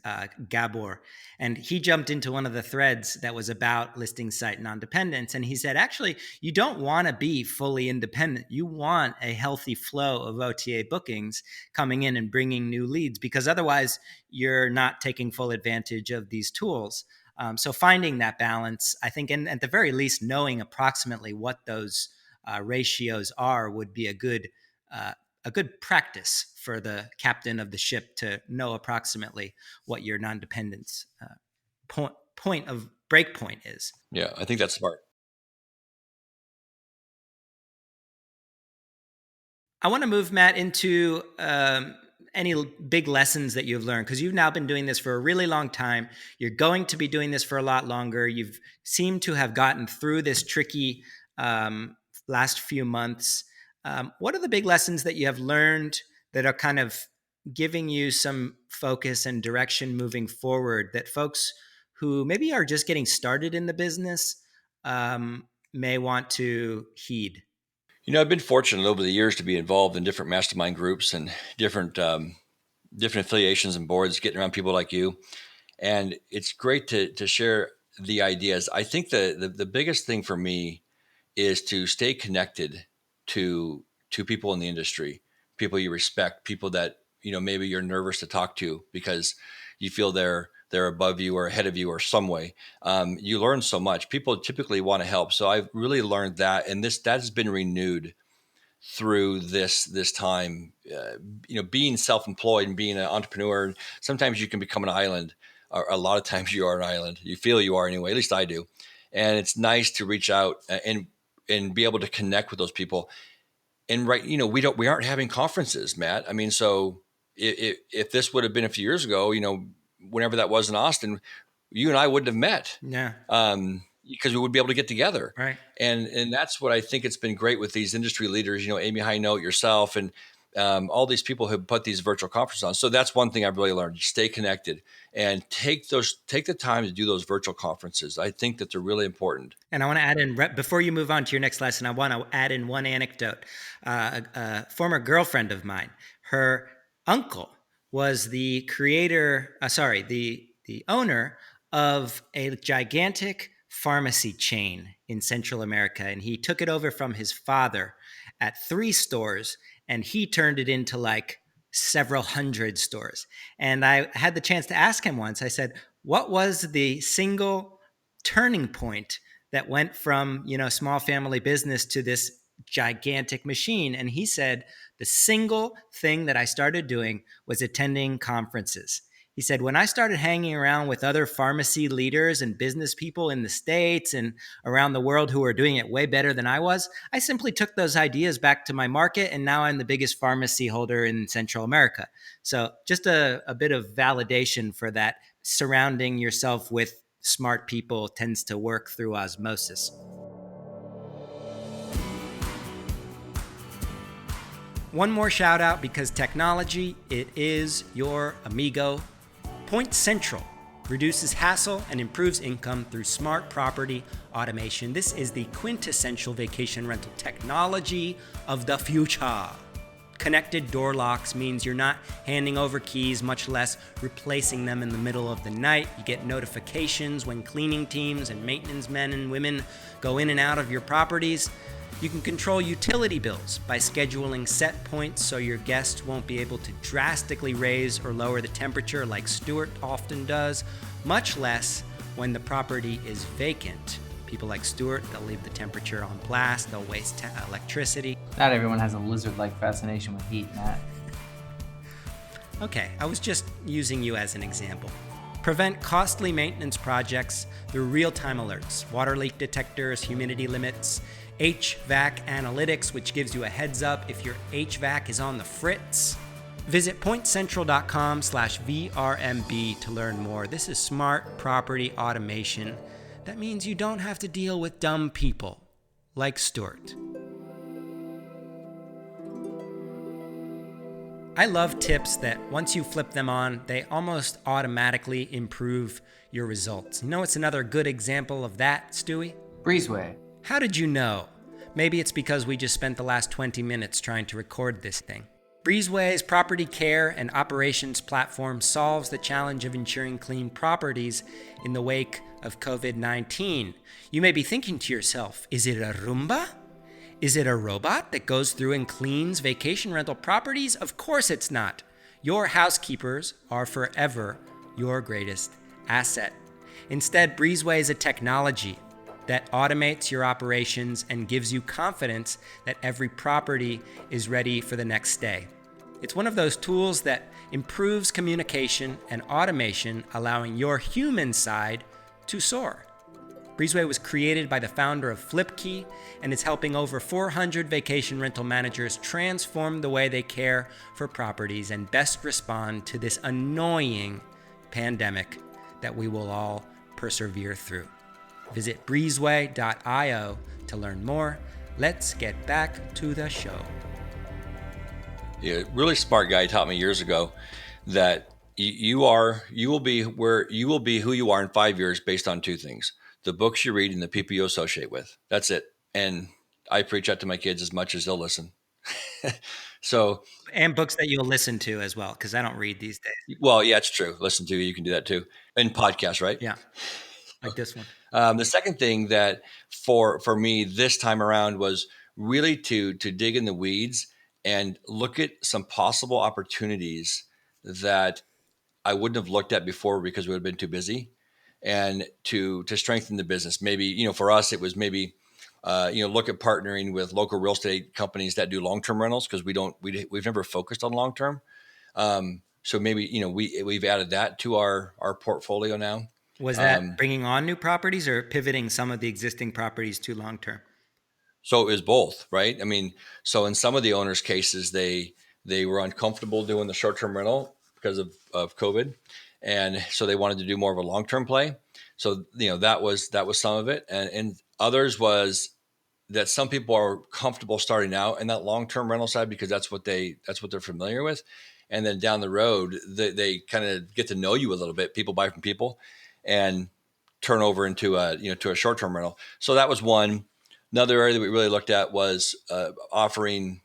Gabor, and he jumped into one of the threads that was about listing site non-dependence, and he said, actually, you don't want to be fully independent. You want a healthy flow of OTA bookings coming in and bringing new leads, because otherwise you're not taking full advantage of these tools. So finding that balance, I think, and at the very least, knowing approximately what those ratios are would be a good practice for the captain of the ship to know approximately what your non-dependence point of break point is. Yeah, I think that's smart. I want to move, Matt, into any big lessons that you've learned, because you've now been doing this for a really long time. You're going to be doing this for a lot longer. You've seemed to have gotten through this tricky last few months. What are the big lessons that you have learned that are kind of giving you some focus and direction moving forward, that folks who maybe are just getting started in the business may want to heed? I've been fortunate over the years to be involved in different mastermind groups and different different affiliations and boards, getting around people like you. And it's great to share the ideas. I think the biggest thing for me is to stay connected to people in the industry, people you respect, people that, maybe you're nervous to talk to because you feel they're above you or ahead of you or some way. You learn so much. People typically want to help. So I've really learned that. And that has been renewed through this time. Being self-employed and being an entrepreneur, sometimes you can become an island, or a lot of times you are an island. You feel you are anyway, at least I do. And it's nice to reach out and be able to connect with those people. And we aren't having conferences, Matt. I mean, so if this would have been a few years ago, whenever that was in Austin, you and I wouldn't have met. Yeah. Because we would be able to get together. Right. And that's what I think it's been great with these industry leaders, Amy High-Note, yourself, and all these people who put these virtual conferences on. So that's one thing I've really learned: stay connected and take the time to do those virtual conferences. I think that they're really important. And I want to add in, before you move on to your next lesson, I want to add in one anecdote. A former girlfriend of mine, her uncle was the owner of a gigantic pharmacy chain in Central America. And he took it over from his father at 3 stores, and he turned it into like several hundred stores. And I had the chance to ask him once, I said, what was the single turning point that went from, small family business to this gigantic machine? And he said, the single thing that I started doing was attending conferences. He said, when I started hanging around with other pharmacy leaders and business people in the States and around the world who were doing it way better than I was, I simply took those ideas back to my market, and now I'm the biggest pharmacy holder in Central America. So just a bit of validation for that. Surrounding yourself with smart people tends to work through osmosis. One more shout out, because technology, it is your amigo. Point Central reduces hassle and improves income through smart property automation. This is the quintessential vacation rental technology of the future. Connected door locks means you're not handing over keys, much less replacing them in the middle of the night. You get notifications when cleaning teams and maintenance men and women go in and out of your properties. You can control utility bills by scheduling set points so your guests won't be able to drastically raise or lower the temperature like Stuart often does, much less when the property is vacant. People like Stuart, they'll leave the temperature on blast, they'll waste electricity. Not everyone has a lizard-like fascination with heat, Matt. Okay, I was just using you as an example. Prevent costly maintenance projects through real-time alerts, water leak detectors, humidity limits, HVAC analytics, which gives you a heads up if your HVAC is on the fritz. Visit pointcentral.com/VRMB to learn more. This is smart property automation. That means you don't have to deal with dumb people like Stuart. I love tips that once you flip them on, they almost automatically improve your results. You know what's another good example of that, Stewie? Breezeway. How did you know? Maybe it's because we just spent the last 20 minutes trying to record this thing. Breezeway's property care and operations platform solves the challenge of ensuring clean properties in the wake of COVID-19. You may be thinking to yourself, is it a Roomba? Is it a robot that goes through and cleans vacation rental properties? Of course it's not. Your housekeepers are forever your greatest asset. Instead, Breezeway is a technology that automates your operations and gives you confidence that every property is ready for the next stay. It's one of those tools that improves communication and automation, allowing your human side to soar. Breezeway was created by the founder of Flipkey, and it's helping over 400 vacation rental managers transform the way they care for properties and best respond to this annoying pandemic that we will all persevere through. Visit breezeway.io to learn more. Let's get back to the show. Yeah, really smart guy taught me years ago that you will be who you are in 5 years based on 2 things: the books you read and the people you associate with. That's it. And I preach that to my kids as much as they'll listen. So, And books that you'll listen to as well, because I don't read these days. well, yeah, it's true. Listen to, you can do that too. And podcasts, right? Yeah, like this one. The second thing that for me this time around was really to dig in the weeds and look at some possible opportunities that I wouldn't have looked at before because we would have been too busy, and to strengthen the business. Maybe, for us it was maybe look at partnering with local real estate companies that do long-term rentals, because we've never focused on long-term. So maybe we've added that to our portfolio now. Was that bringing on new properties or pivoting some of the existing properties to long term? So it was both, right? I mean, so in some of the owners' cases, they were uncomfortable doing the short-term rental because of COVID, and so they wanted to do more of a long-term play. So that was some of it, and others was that some people are comfortable starting out in that long-term rental side because that's what they're familiar with, and then down the road they kind of get to know you a little bit. People buy from people, and turn over into to a short-term rental. So that was one. Another area that we really looked at was offering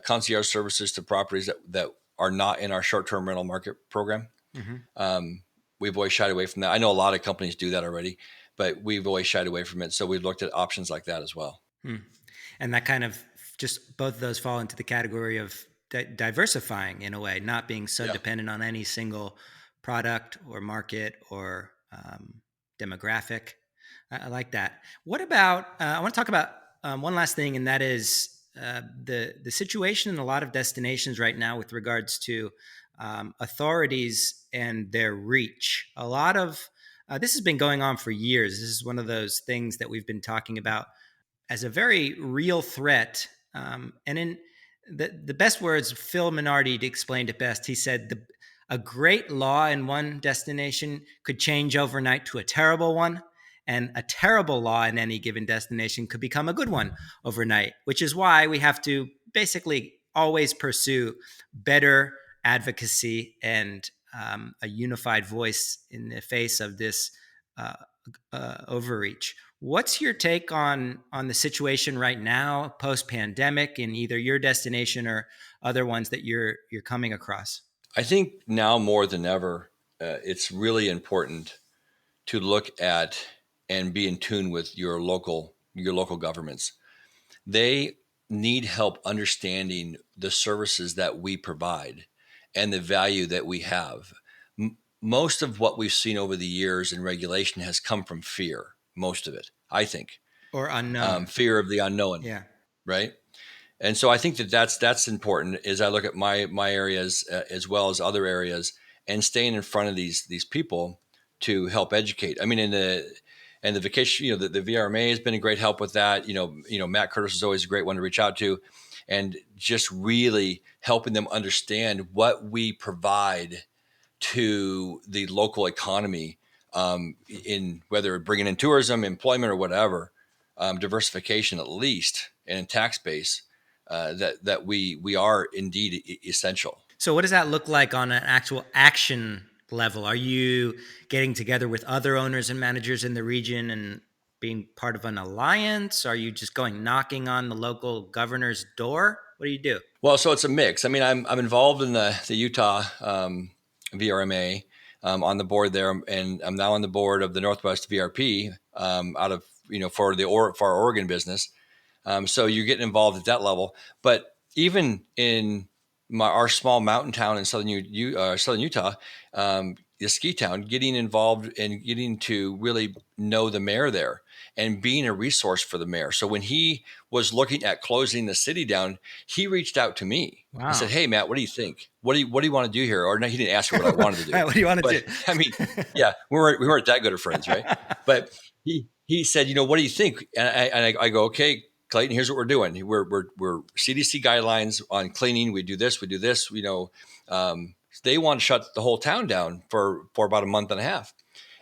concierge services to properties that are not in our short-term rental market program. Mm-hmm. We've always shied away from that. I know a lot of companies do that already, but we've always shied away from it. So we've looked at options like that as well. And that kind of, just both of those fall into the category of diversifying in a way, not being so dependent on any single product or market or demographic. I like that. What about, I want to talk about one last thing, and that is the situation in a lot of destinations right now with regards to authorities and their reach. A lot of, this has been going on for years. This is one of those things that we've been talking about as a very real threat. And in the best words, Phil Minardi explained it best. He said, a great law in one destination could change overnight to a terrible one, and a terrible law in any given destination could become a good one overnight, which is why we have to basically always pursue better advocacy and a unified voice in the face of this overreach. What's your take on the situation right now, post-pandemic, in either your destination or other ones that you're coming across? I think now more than ever, it's really important to look at and be in tune with your local governments. They need help understanding the services that we provide and the value that we have. Most of what we've seen over the years in regulation has come from fear. Most of it, I think, or unknown, fear of the unknown. Yeah. Right. And so I think that's important as I look at my areas as well as other areas, and staying in front of these people to help educate. I mean, in the vacation, the VRMA has been a great help with that. Matt Curtis is always a great one to reach out to, and just really helping them understand what we provide to the local economy, in whether bringing in tourism, employment, or whatever, diversification at least, and in tax base, that we are indeed essential. So what does that look like on an actual action level? Are you getting together with other owners and managers in the region and being part of an alliance? Are you just going knocking on the local governor's door? What do you do? Well, so it's a mix. I mean, I'm involved in the Utah VRMA, on the board there, and I'm now on the board of the Northwest VRP, out of for our Oregon business. So you're getting involved at that level. But even in our small mountain town in southern Utah, the ski town, getting involved and getting to really know the mayor there and being a resource for the mayor. So when he was looking at closing the city down, he reached out to me. Wow. and said, "Hey, Matt, what do you think? What do you want to do here?" Or no, he didn't ask me what I wanted to do. Right, what do you want to do? I mean, yeah, we weren't that good of friends, right? But he said, "What do you think?" And I go, "Okay, Clayton, here's what we're doing. We're CDC guidelines on cleaning. We do this. They want to shut the whole town down for about a month and a half.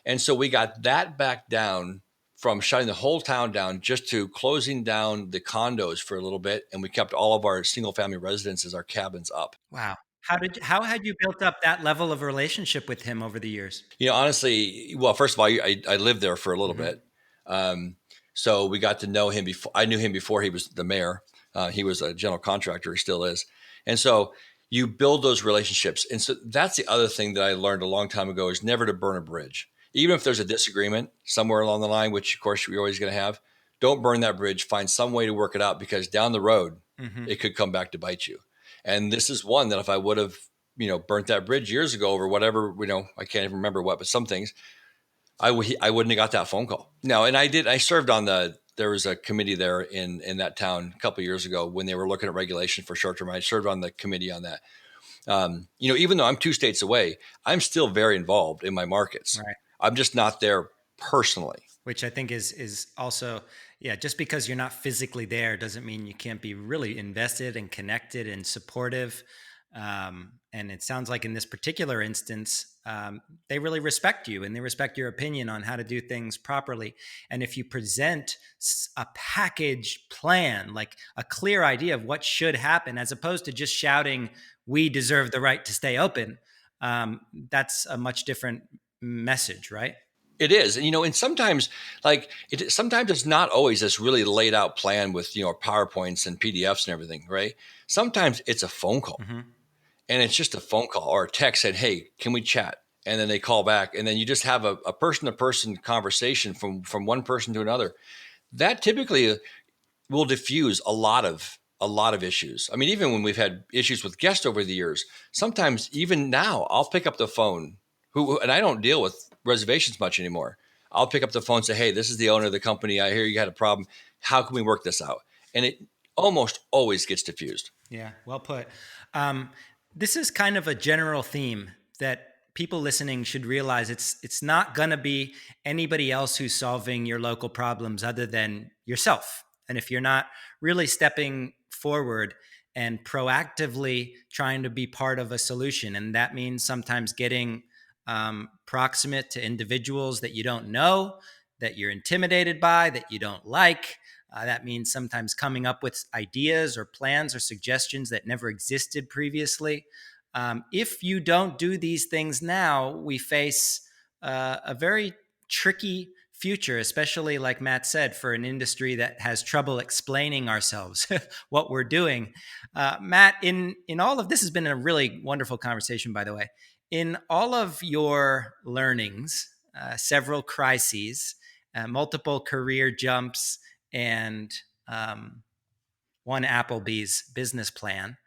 And so we got that back down from shutting the whole town down just to closing down the condos for a little bit. And we kept all of our single family residences, our cabins up. Wow. How had you built up that level of relationship with him over the years? Honestly, well, first of all, I lived there for a little bit. So we got to know him before. I knew him before he was the mayor. He was a general contractor, he still is. And so you build those relationships. And so that's the other thing that I learned a long time ago, is never to burn a bridge. Even if there's a disagreement somewhere along the line, which of course you're always going to have, don't burn that bridge. Find some way to work it out, because down the road, Hmm. it could come back to bite you. And this is one that if I would have, burnt that bridge years ago over whatever, I can't even remember what, but some things, I wouldn't have got that phone call. No, and I served on there was a committee there in that town a couple of years ago when they were looking at regulation for short term. I served on the committee on that. Even though I'm 2 states away, I'm still very involved in my markets. Right. I'm just not there personally. Which I think is also, yeah, just because you're not physically there doesn't mean you can't be really invested and connected and supportive. And it sounds like in this particular instance, they really respect you and they respect your opinion on how to do things properly. And if you present a package plan, like a clear idea of what should happen, as opposed to just shouting, "We deserve the right to stay open," that's a much different message, right? It is, and sometimes, sometimes it's not always this really laid out plan with PowerPoints and PDFs and everything, right? Sometimes it's a phone call, Hmm. and it's just a phone call or a text said, "Hey, can we chat?" And then they call back, and then you just have a person to person conversation from one person to another. That typically will diffuse a lot of issues. I mean, even when we've had issues with guests over the years, sometimes even now I'll pick up the phone and I don't deal with reservations much anymore. I'll pick up the phone and say, "Hey, this is the owner of the company. I hear you had a problem. How can we work this out?" And it almost always gets diffused. Yeah, well put. Um, this is kind of a general theme that people listening should realize. It's not going to be anybody else who's solving your local problems other than yourself. And if you're not really stepping forward and proactively trying to be part of a solution, and that means sometimes getting proximate to individuals that you don't know, that you're intimidated by, that you don't like. That means sometimes coming up with ideas or plans or suggestions that never existed previously. If you don't do these things now, we face a very tricky future, especially like Matt said, for an industry that has trouble explaining ourselves, what we're doing. Matt, in all of this has been a really wonderful conversation, by the way. In all of your learnings, several crises, multiple career jumps, and one Applebee's business plan.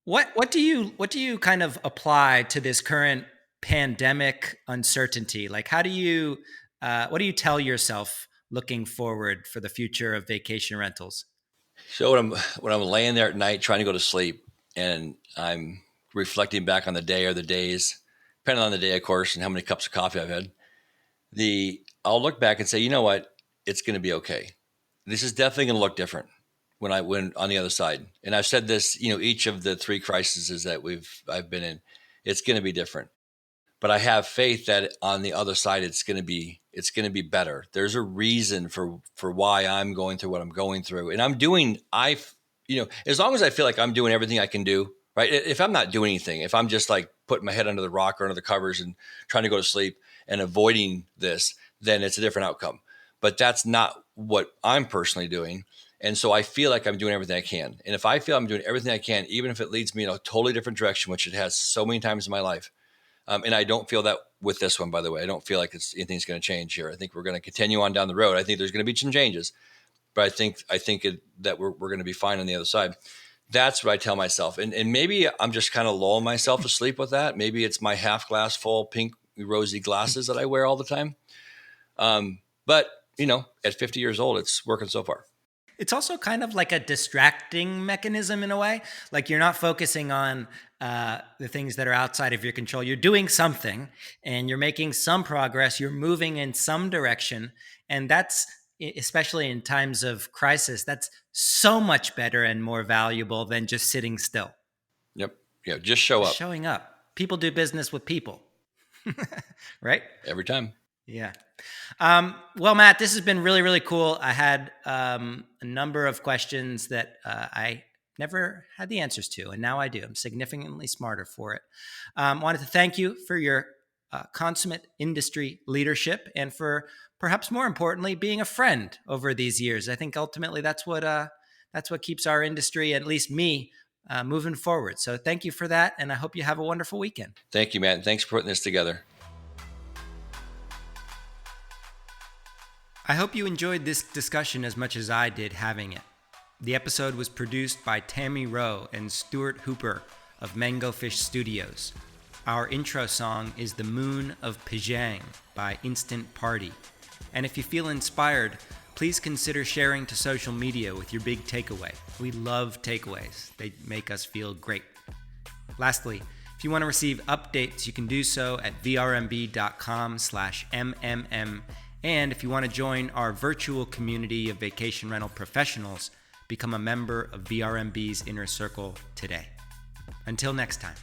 What do you kind of apply to this current pandemic uncertainty? Like, how do you what do you tell yourself looking forward for the future of vacation rentals? So when I'm laying there at night trying to go to sleep, and I'm reflecting back on the day or the days, depending on the day, of course, and how many cups of coffee I've had, I'll look back and say, you know what, it's going to be okay. This is definitely going to look different when on the other side. And I've said this, each of the three crises that I've been in, it's going to be different. But I have faith that on the other side, it's going to be better. There's a reason for why I'm going through what I'm going through, and as long as I feel like I'm doing everything I can do, right? If I'm not doing anything, if I'm just like putting my head under the rock or under the covers and trying to go to sleep and avoiding this, then it's a different outcome. But that's not what I'm personally doing. And so I feel like I'm doing everything I can. And if I feel I'm doing everything I can, even if it leads me in a totally different direction, which it has so many times in my life, and I don't feel that with this one, by the way. I don't feel like anything's going to change here. I think we're going to continue on down the road. I think there's going to be some changes, but I think that we're going to be fine on the other side. That's what I tell myself. And maybe I'm just kind of lulling myself to sleep with that. Maybe it's my half glass full pink rosy glasses that I wear all the time. But at 50 years old, it's working so far. It's also kind of like a distracting mechanism in a way. Like, you're not focusing on the things that are outside of your control. You're doing something and you're making some progress. You're moving in some direction. And that's, especially in times of crisis, that's so much better and more valuable than just sitting still. Yep. Yeah. Just show up Showing up. People do business with people, right? every time. Yeah. Well, Matt, this has been really, really cool. I had a number of questions that I never had the answers to, and now I do. I'm significantly smarter for it. Wanted to thank you for your consummate industry leadership and for, perhaps more importantly, being a friend over these years. I think ultimately that's That's what keeps our industry, at least me, moving forward. So thank you for that, and I hope you have a wonderful weekend. Thank you, Matt. And thanks for putting this together. I hope you enjoyed this discussion as much as I did having it. The episode was produced by Tammy Rowe and Stuart Hooper of Mango Fish Studios. Our intro song is The Moon of Pajang by Instant Party. And if you feel inspired, please consider sharing to social media with your big takeaway. We love takeaways. They make us feel great. Lastly, if you want to receive updates, you can do so at vrmb.com/mmm. And if you want to join our virtual community of vacation rental professionals, become a member of VRMB's Inner Circle today. Until next time.